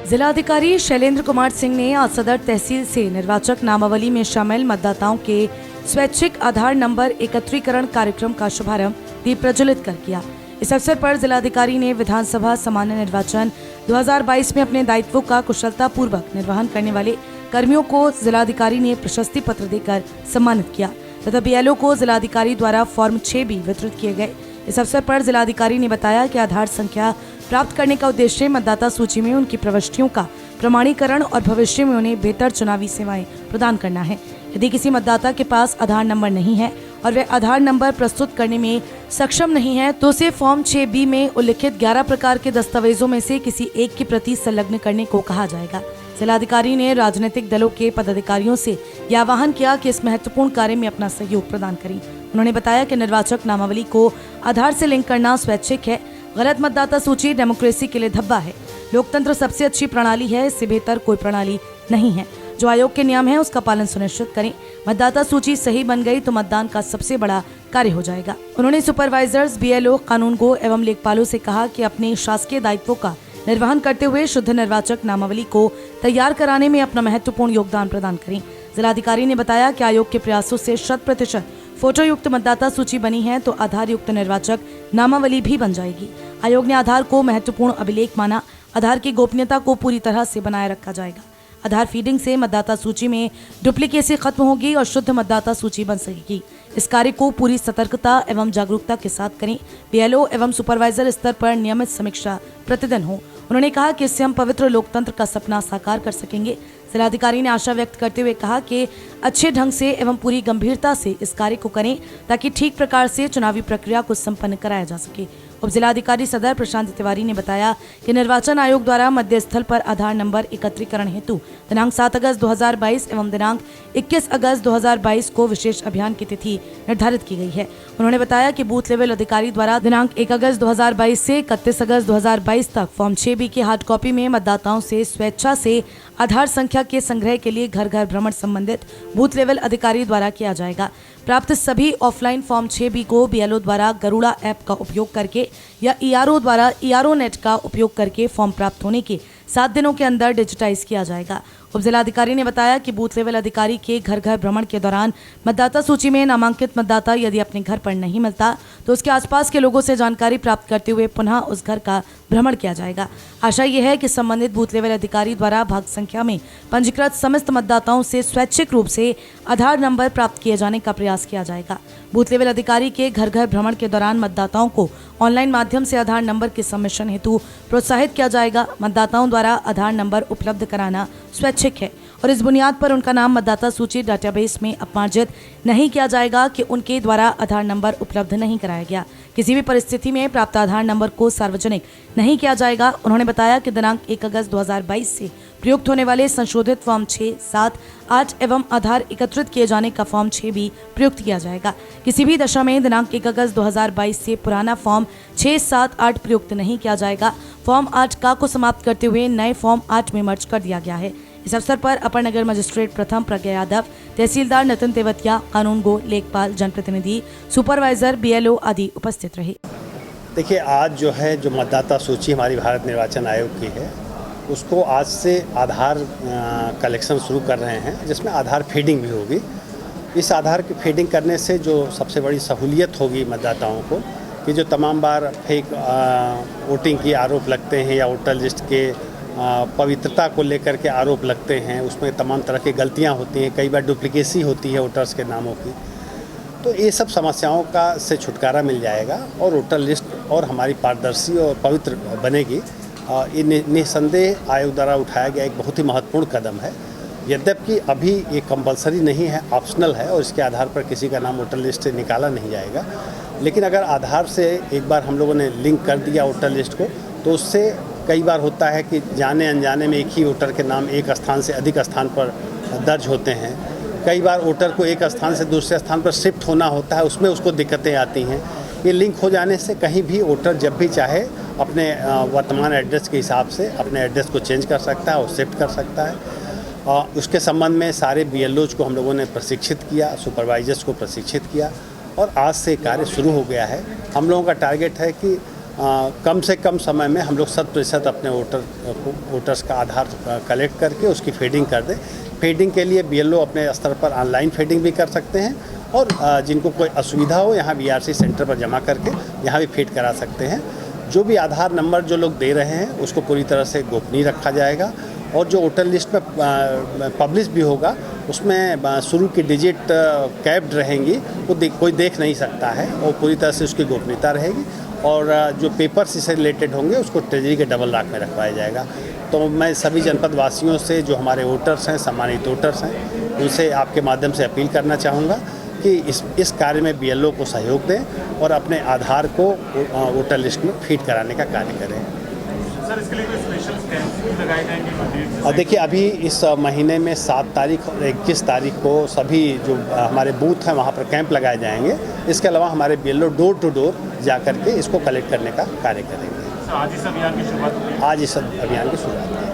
जिलाधिकारी शैलेंद्र कुमार सिंह ने आज सदर तहसील से निर्वाचक नामावली में शामिल मतदाताओं के स्वैच्छिक आधार नंबर एकत्रीकरण कार्यक्रम का शुभारंभ दीप प्रज्वलित कर किया। इस अवसर पर जिलाधिकारी ने विधानसभा सामान्य निर्वाचन 2022 में अपने दायित्वों का कुशलता पूर्वक निर्वहन करने वाले कर्मियों को जिलाधिकारी ने प्रशस्ति पत्र देकर सम्मानित किया तथा BLO को जिलाधिकारी द्वारा फॉर्म 6 भी वितरित किए गए। इस अवसर पर जिलाधिकारी ने बताया कि आधार संख्या प्राप्त करने का उद्देश्य मतदाता सूची में उनकी प्रविष्टियों का प्रमाणीकरण और भविष्य में उन्हें बेहतर चुनावी सेवाएं प्रदान करना है। यदि किसी मतदाता के पास आधार नंबर नहीं है और वे आधार नंबर प्रस्तुत करने में सक्षम नहीं है तो उसे फॉर्म 6B में उल्लिखित 11 प्रकार के दस्तावेजों में से किसी एक की प्रति संलग्न करने को कहा जाएगा। जिलाधिकारी ने राजनीतिक दलों के पदाधिकारियों से यह आह्वान किया कि इस महत्वपूर्ण कार्य में अपना सहयोग प्रदान करें। उन्होंने बताया कि निर्वाचक नामावली को आधार से लिंक करना स्वैच्छिक है। गलत मतदाता सूची डेमोक्रेसी के लिए धब्बा है। लोकतंत्र सबसे अच्छी प्रणाली है, इससे बेहतर कोई प्रणाली नहीं है। जो आयोग के नियम है उसका पालन सुनिश्चित करें। मतदाता सूची सही बन गई तो मतदान का सबसे बड़ा कार्य हो जाएगा। उन्होंने सुपरवाइजर्स, BLO, कानूनगो एवं लेखपालों से कहा कि अपने शासकीय दायित्वों का निर्वहन करते हुए शुद्ध निर्वाचक नामावली को तैयार कराने में अपना महत्वपूर्ण योगदान प्रदान करें। जिलाधिकारी ने बताया कि आयोग के प्रयासों से 100% फोटो युक्त मतदाता सूची बनी है तो आधार युक्त निर्वाचक नामावली भी बन जाएगी। आयोग ने आधार को महत्वपूर्ण अभिलेख माना। आधार की गोपनीयता को पूरी तरह से बनाए रखा जाएगा। आधार फीडिंग से मतदाता सूची में डुप्लीकेसी खत्म होगी और शुद्ध मतदाता सूची बन सकेगी। इस कार्य को पूरी सतर्कता एवं जागरूकता के साथ करें। BLO एवं सुपरवाइजर स्तर पर नियमित समीक्षा प्रतिदिन हो। उन्होंने कहा कि इससे हम पवित्र लोकतंत्र का सपना साकार कर सकेंगे। जिलाधिकारी ने आशा व्यक्त करते हुए कहा कि अच्छे ढंग से एवं पूरी गंभीरता से इस कार्य को करें ताकि ठीक प्रकार से चुनावी प्रक्रिया को संपन्न कराया जा सके। उप जिलाधिकारी सदर प्रशांत तिवारी ने बताया कि निर्वाचन आयोग द्वारा मध्य स्थल पर आधार नंबर एकत्रीकरण हेतु दिनांक 7 अगस्त 2022 एवं दिनांक 21 अगस्त 2022 को विशेष अभियान की तिथि निर्धारित की गई है। उन्होंने बताया कि बूथ लेवल अधिकारी द्वारा दिनांक 1 अगस्त 2022 से 31 अगस्त 2022 तक फॉर्म 6B की हार्ड कॉपी में मतदाताओं से स्वेच्छा से आधार संख्या के संग्रह के लिए घर घर भ्रमण संबंधित बूथ लेवल अधिकारी द्वारा किया जाएगा। प्राप्त सभी ऑफलाइन फॉर्म 6B को BLO द्वारा गरुड़ा ऐप का उपयोग करके या ERO द्वारा ERO नेट का उपयोग करके फॉर्म प्राप्त होने के 7 दिनों के अंदर डिजिटाइज किया जाएगा। उप जिलाधिकारी ने बताया कि बूथ लेवल अधिकारी के घर घर भ्रमण के दौरान मतदाता सूची में नामांकित मतदाता यदि अपने घर पर नहीं मिलता तो उसके आसपास के लोगों से जानकारी प्राप्त करते हुए पुनः उस घर का भ्रमण किया जाएगा। आशा यह है कि संबंधित बूथ लेवल अधिकारी द्वारा भाग संख्या में पंजीकृत समस्त मतदाताओं से स्वैच्छिक रूप से आधार नंबर प्राप्त किए जाने का प्रयास किया जाएगा। बूथ लेवल अधिकारी के घर घर भ्रमण के दौरान मतदाताओं को ऑनलाइन माध्यम से आधार नंबर के सबमिशन हेतु प्रोत्साहित किया जाएगा। मतदाताओं द्वारा आधार नंबर उपलब्ध कराना स्वैच्छिक है और इस बुनियाद पर उनका नाम मतदाता सूची डेटाबेस में अपमार्जित नहीं किया जाएगा कि उनके द्वारा आधार नंबर उपलब्ध नहीं कराया गया। किसी भी परिस्थिति में प्राप्त आधार नंबर को सार्वजनिक नहीं किया जाएगा। उन्होंने बताया कि दिनांक 1 अगस्त 2022 से प्रयुक्त होने वाले संशोधित फॉर्म 6, 7, 8 एवं आधार एकत्रित किए जाने का फॉर्म 6 भी प्रयुक्त किया जाएगा। किसी भी दशा में दिनांक 1 अगस्त 2022 से पुराना फॉर्म 6, 7, 8 प्रयुक्त नहीं किया जाएगा। फॉर्म 8 का को समाप्त करते हुए नए फॉर्म 8 में मर्ज कर दिया गया है। इस अवसर पर अपर नगर मजिस्ट्रेट प्रथम प्रज्ञा यादव, तहसीलदार नितिन तेवतिया, कानूनगो, लेखपाल, जनप्रतिनिधि, सुपरवाइजर, BLO आदि उपस्थित रहे। देखिए, आज जो मतदाता सूची हमारी भारत निर्वाचन आयोग की है उसको आज से आधार कलेक्शन शुरू कर रहे हैं, जिसमें आधार फीडिंग भी होगी। इस आधार की फीडिंग करने से जो सबसे बड़ी सहूलियत होगी मतदाताओं को कि जो तमाम बार फेक वोटिंग की आरोप लगते हैं या वोटर लिस्ट के पवित्रता को लेकर के आरोप लगते हैं, उसमें तमाम तरह की गलतियां होती हैं, कई बार डुप्लीकेसी होती है वोटर्स के नामों की। तो ये सब समस्याओं का से छुटकारा मिल जाएगा और वोटर लिस्ट और हमारी पारदर्शी और पवित्र बनेगी। ये निसंदेह आयोग द्वारा उठाया गया एक बहुत ही महत्वपूर्ण कदम है। यद्यपि अभी ये कंपलसरी नहीं है, ऑप्शनल है और इसके आधार पर किसी का नाम वोटर लिस्ट से निकाला नहीं जाएगा। लेकिन अगर आधार से एक बार हम लोगों ने लिंक कर दिया वोटर लिस्ट को तो उससे कई बार होता है कि जाने अनजाने में एक ही वोटर के नाम एक स्थान से अधिक स्थान पर दर्ज होते हैं। कई बार वोटर को एक स्थान से दूसरे स्थान पर शिफ्ट होना होता है, उसमें उसको दिक्कतें आती हैं। ये लिंक हो जाने से कहीं भी वोटर जब भी चाहे अपने वर्तमान एड्रेस के हिसाब से अपने एड्रेस को चेंज कर सकता है और शिफ्ट कर सकता है। उसके संबंध में सारे BLOs को हम लोगों ने प्रशिक्षित किया, सुपरवाइजर्स को प्रशिक्षित किया और आज से कार्य शुरू हो गया है। हम लोगों का टारगेट है कि कम से कम समय में हम लोग 100% अपने वोटर्स का आधार कलेक्ट करके उसकी फीडिंग कर दें। फीडिंग के लिए BLO अपने स्तर पर ऑनलाइन फीडिंग भी कर सकते हैं और जिनको कोई असुविधा हो यहाँ BRC सेंटर पर जमा करके यहाँ भी फीड करा सकते हैं। जो भी आधार नंबर जो लोग दे रहे हैं उसको पूरी तरह से गोपनीय रखा जाएगा और जो वोटर लिस्ट में पब्लिश भी होगा उसमें शुरू की डिजिट कैप्ड रहेंगी, वो कोई देख नहीं सकता है और पूरी तरह से उसकी गोपनीयता रहेगी और जो पेपर्स इससे रिलेटेड होंगे उसको ट्रेजरी के डबल लॉक में रखवाया जाएगा। तो मैं सभी जनपद वासियों से जो हमारे वोटर्स हैं, सम्मानित वोटर्स हैं, उनसे आपके माध्यम से अपील करना चाहूँगा कि इस कार्य में BLO को सहयोग दें और अपने आधार को वोटर लिस्ट में फीड कराने का कार्य करें। सर, इसके लिए कोई स्पेशल कैंप लगाए जाएंगे? और देखिए, अभी इस महीने में 7 तारीख और 21 तारीख को सभी जो हमारे बूथ हैं वहाँ पर कैंप लगाए जाएंगे। इसके अलावा हमारे BLO डोर टू डोर जा करके इसको कलेक्ट करने का कार्य करेंगे। आज इस अभियान की शुरुआत आज इस अभियान की शुरुआत